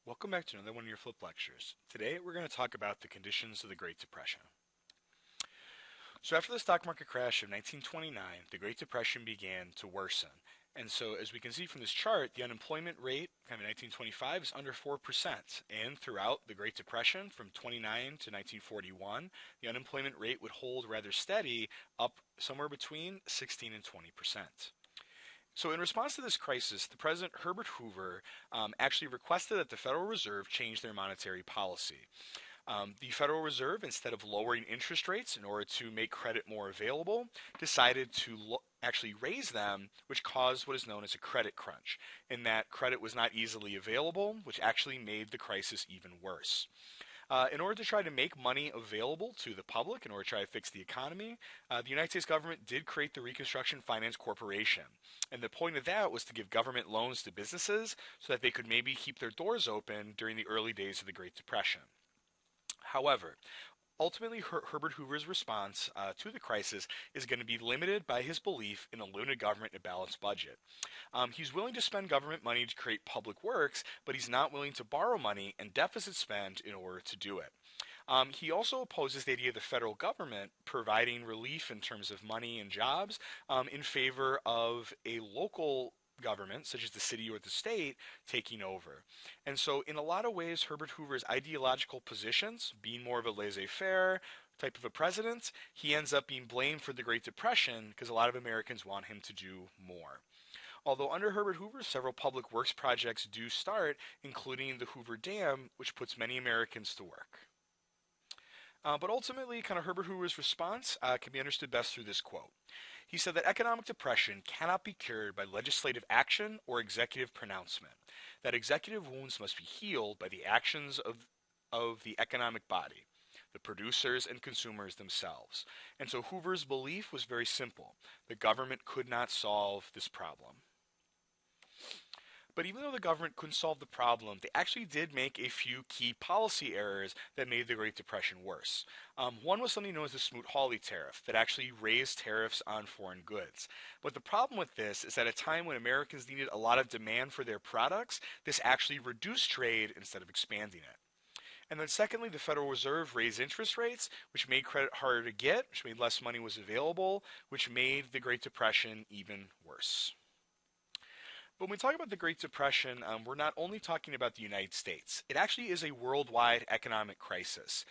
Welcome back to another one of your flip lectures. Today we're going to talk about the conditions of the Great Depression. So after the stock market crash of 1929, the Great Depression began to worsen. And so as we can see from this chart, the unemployment rate kind of 1925 is under 4%. And throughout the Great Depression from 29 to 1941, the unemployment rate would hold rather steady up somewhere between 16 and 20%. So in response to this crisis, the President Herbert Hoover actually requested that the Federal Reserve change their monetary policy. The Federal Reserve, instead of lowering interest rates in order to make credit more available, decided to actually raise them, which caused what is known as a credit crunch, in that credit was not easily available, which actually made the crisis even worse. In order to try to make money available to the public, in order to try to fix the economy, the United States government did create the Reconstruction Finance Corporation. And the point of that was to give government loans to businesses so that they could maybe keep their doors open during the early days of the Great Depression. However, ultimately, Herbert Hoover's response to the crisis is going to be limited by his belief in a limited government and a balanced budget. He's willing to spend government money to create public works, but he's not willing to borrow money and deficit spend in order to do it. He also opposes the idea of the federal government providing relief in terms of money and jobs in favor of a local government, such as the city or the state, taking over. And so in a lot of ways, Herbert Hoover's ideological positions, being more of a laissez-faire type of a president, he ends up being blamed for the Great Depression because a lot of Americans want him to do more. Although under Herbert Hoover, several public works projects do start, including the Hoover Dam, which puts many Americans to work. But ultimately, kind of Herbert Hoover's response can be understood best through this quote. He said that economic depression cannot be cured by legislative action or executive pronouncement, that executive wounds must be healed by the actions of the economic body, the producers and consumers themselves. And so Hoover's belief was very simple. The government could not solve this problem. But even though the government couldn't solve the problem, they actually did make a few key policy errors that made the Great Depression worse. One was something known as the Smoot-Hawley tariff that actually raised tariffs on foreign goods. But the problem with this is that at a time when Americans needed a lot of demand for their products, this actually reduced trade instead of expanding it. And then secondly, the Federal Reserve raised interest rates, which made credit harder to get, which made less money was available, which made the Great Depression even worse. But when we talk about the Great Depression, we're not only talking about the United States. It actually is a worldwide economic crisis.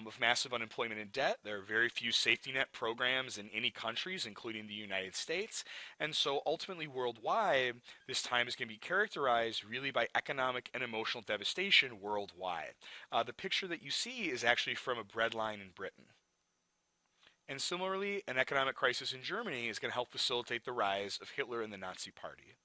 With massive unemployment and debt, there are very few safety net programs in any countries, including the United States. And so ultimately worldwide, this time is going to be characterized really by economic and emotional devastation worldwide. The picture that you see is actually from a breadline in Britain. And similarly, an economic crisis in Germany is going to help facilitate the rise of Hitler and the Nazi Party.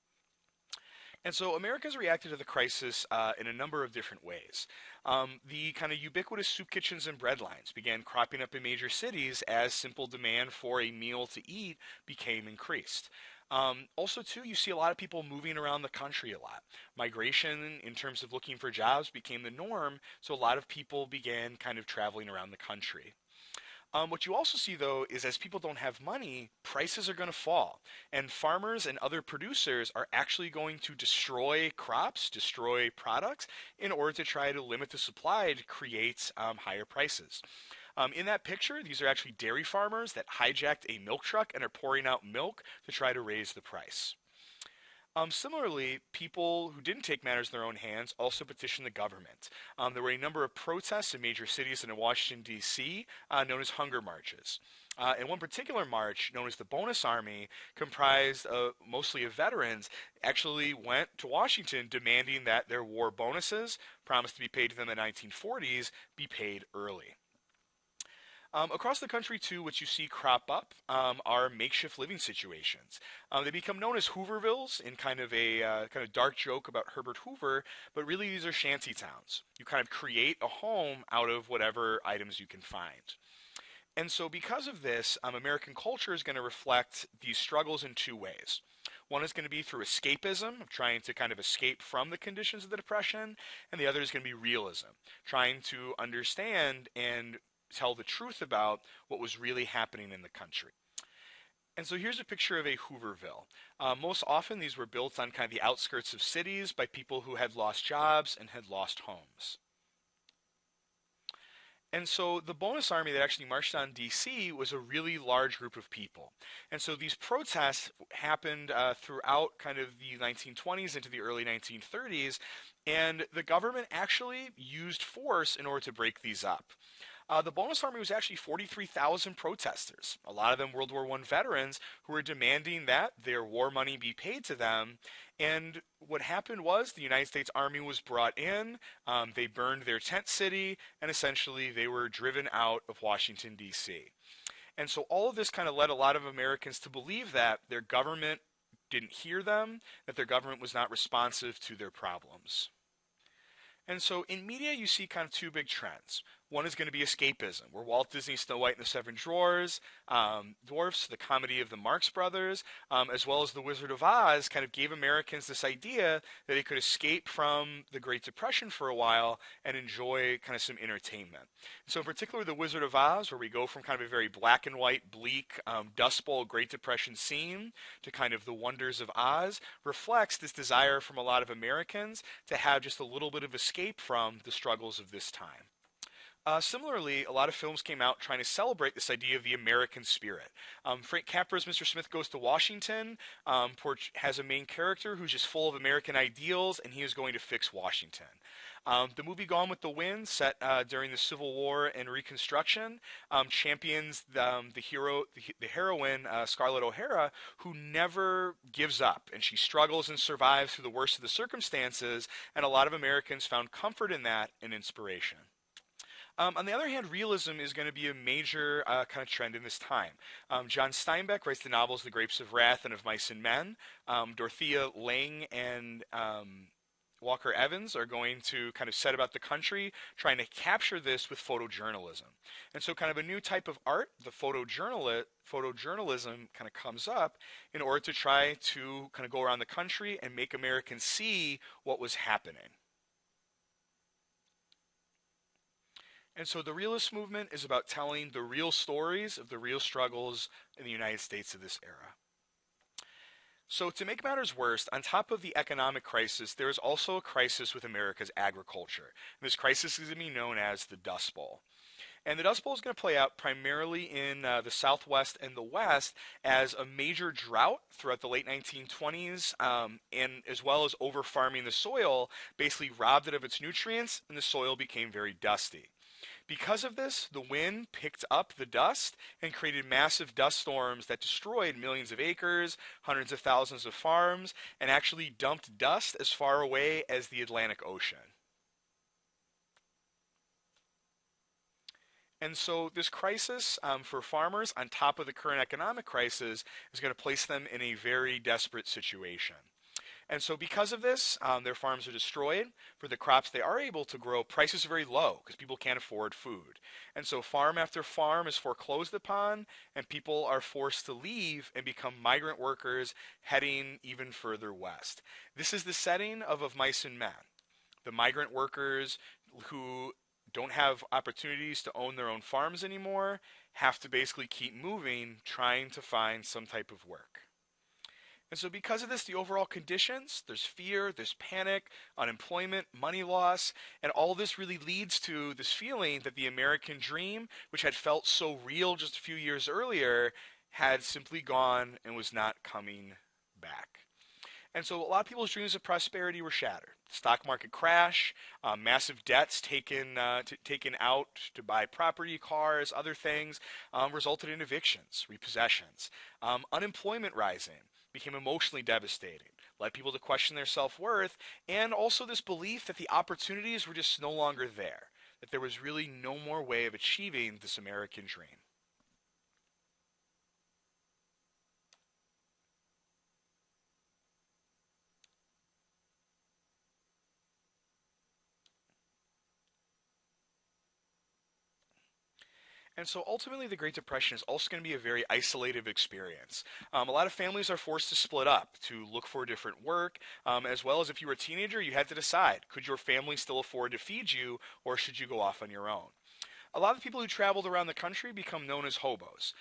And so America's reacted to the crisis in a number of different ways. The kind of ubiquitous soup kitchens and bread lines began cropping up in major cities as simple demand for a meal to eat became increased. Also, too, you see a lot of people moving around the country a lot. Migration, in terms of looking for jobs, became the norm, so a lot of people began kind of traveling around the country. What you also see, though, is as people don't have money, prices are going to fall. And farmers and other producers are actually going to destroy crops, destroy products, in order to try to limit the supply to create higher prices. In that picture, these are actually dairy farmers that hijacked a milk truck and are pouring out milk to try to raise the price. Similarly, people who didn't take matters in their own hands also petitioned the government. There were a number of protests in major cities and in Washington, D.C., known as hunger marches. And one particular march, known as the Bonus Army, comprised mostly of veterans, actually went to Washington demanding that their war bonuses, promised to be paid to them in the 1940s, be paid early. Across the country, too, what you see crop up are makeshift living situations. They become known as Hoovervilles in kind of a dark joke about Herbert Hoover, but really these are shanty towns. You kind of create a home out of whatever items you can find. And so because of this, American culture is going to reflect these struggles in two ways. One is going to be through escapism, of trying to kind of escape from the conditions of the Depression, and the other is going to be realism, trying to understand and tell the truth about what was really happening in the country. And so here's a picture of a Hooverville. Most often these were built on kind of the outskirts of cities by people who had lost jobs and had lost homes. And so the bonus army that actually marched on DC was a really large group of people. And so these protests happened throughout kind of the 1920s into the early 1930s, and the government actually used force in order to break these up. The bonus army was actually 43,000 protesters, a lot of them World War I veterans who were demanding that their war money be paid to them. And what happened was the United States Army was brought in, they burned their tent city, and essentially they were driven out of Washington, D.C. And so all of this kind of led a lot of Americans to believe that their government didn't hear them, that their government was not responsive to their problems. And so in media, you see kind of two big trends. One is going to be escapism, where Walt Disney's Snow White and the Seven Dwarfs, the comedy of the Marx Brothers, as well as The Wizard of Oz, kind of gave Americans this idea that they could escape from the Great Depression for a while and enjoy kind of some entertainment. So in particular, The Wizard of Oz, where we go from kind of a very black and white, bleak, Dust Bowl Great Depression scene to kind of the wonders of Oz, reflects this desire from a lot of Americans to have just a little bit of escape from the struggles of this time. Similarly, a lot of films came out trying to celebrate this idea of the American spirit. Frank Capra's Mr. Smith Goes to Washington has a main character who's just full of American ideals, and he is going to fix Washington. The movie Gone with the Wind, set during the Civil War and Reconstruction, champions the heroine, Scarlett O'Hara, who never gives up, and she struggles and survives through the worst of the circumstances, and a lot of Americans found comfort in that and inspiration. On the other hand, realism is going to be a major kind of trend in this time. John Steinbeck writes the novels The Grapes of Wrath and Of Mice and Men. Dorothea Lange and Walker Evans are going to kind of set about the country trying to capture this with photojournalism. And so kind of a new type of art, the photojournalism kind of comes up in order to try to kind of go around the country and make Americans see what was happening. And so the realist movement is about telling the real stories of the real struggles in the United States of this era. So to make matters worse, on top of the economic crisis, there is also a crisis with America's agriculture. And this crisis is going to be known as the Dust Bowl. And the Dust Bowl is going to play out primarily in the Southwest and the West as a major drought throughout the late 1920s, and as well as over-farming the soil, basically robbed it of its nutrients, and the soil became very dusty. Because of this, the wind picked up the dust and created massive dust storms that destroyed millions of acres, hundreds of thousands of farms, and actually dumped dust as far away as the Atlantic Ocean. And so this crisis for farmers, on top of the current economic crisis, is going to place them in a very desperate situation. And so because of this, their farms are destroyed. For the crops they are able to grow, prices are very low because people can't afford food. And so farm after farm is foreclosed upon, and people are forced to leave and become migrant workers heading even further west. This is the setting of Mice and Men. The migrant workers who don't have opportunities to own their own farms anymore have to basically keep moving, trying to find some type of work. And so because of this, the overall conditions, there's fear, there's panic, unemployment, money loss, and all this really leads to this feeling that the American dream, which had felt so real just a few years earlier, had simply gone and was not coming back. And so a lot of people's dreams of prosperity were shattered. Stock market crash, massive debts taken out to buy property, cars, other things, resulted in evictions, repossessions. Unemployment rising became emotionally devastating, led people to question their self-worth, and also this belief that the opportunities were just no longer there, that there was really no more way of achieving this American dream. And so ultimately the Great Depression is also going to be a very isolated experience. A lot of families are forced to split up to look for different work, as well as if you were a teenager, you had to decide, could your family still afford to feed you, or should you go off on your own? a lot of people who traveled around the country become known as hobos.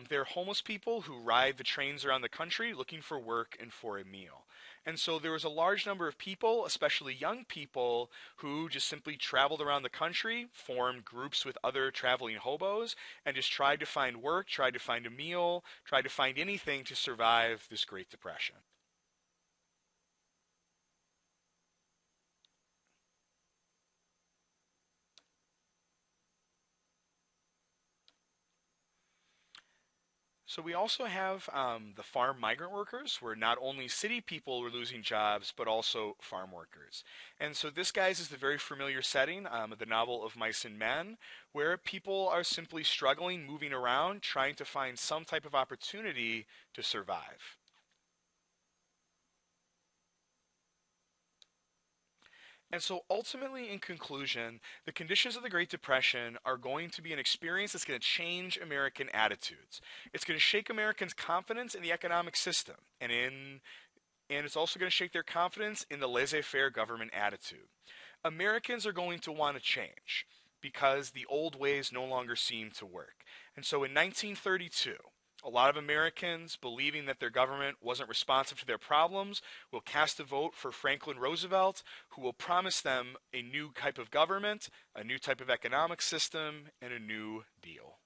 They're homeless people who ride the trains around the country looking for work and for a meal. And so there was a large number of people, especially young people, who just simply traveled around the country, formed groups with other traveling hobos, and just tried to find work, tried to find a meal, tried to find anything to survive this Great Depression. So we also have the farm migrant workers, where not only city people were losing jobs, but also farm workers. And so this, guys, is the very familiar setting of the novel of Mice and Men, where people are simply struggling, moving around, trying to find some type of opportunity to survive. And so ultimately, in conclusion, the conditions of the Great Depression are going to be an experience that's going to change American attitudes. It's going to shake Americans' confidence in the economic system, and it's also going to shake their confidence in the laissez-faire government attitude. Americans are going to want to change because the old ways no longer seem to work. And so in 1932, a lot of Americans, believing that their government wasn't responsive to their problems, will cast a vote for Franklin Roosevelt, who will promise them a new type of government, a new type of economic system, and a new deal.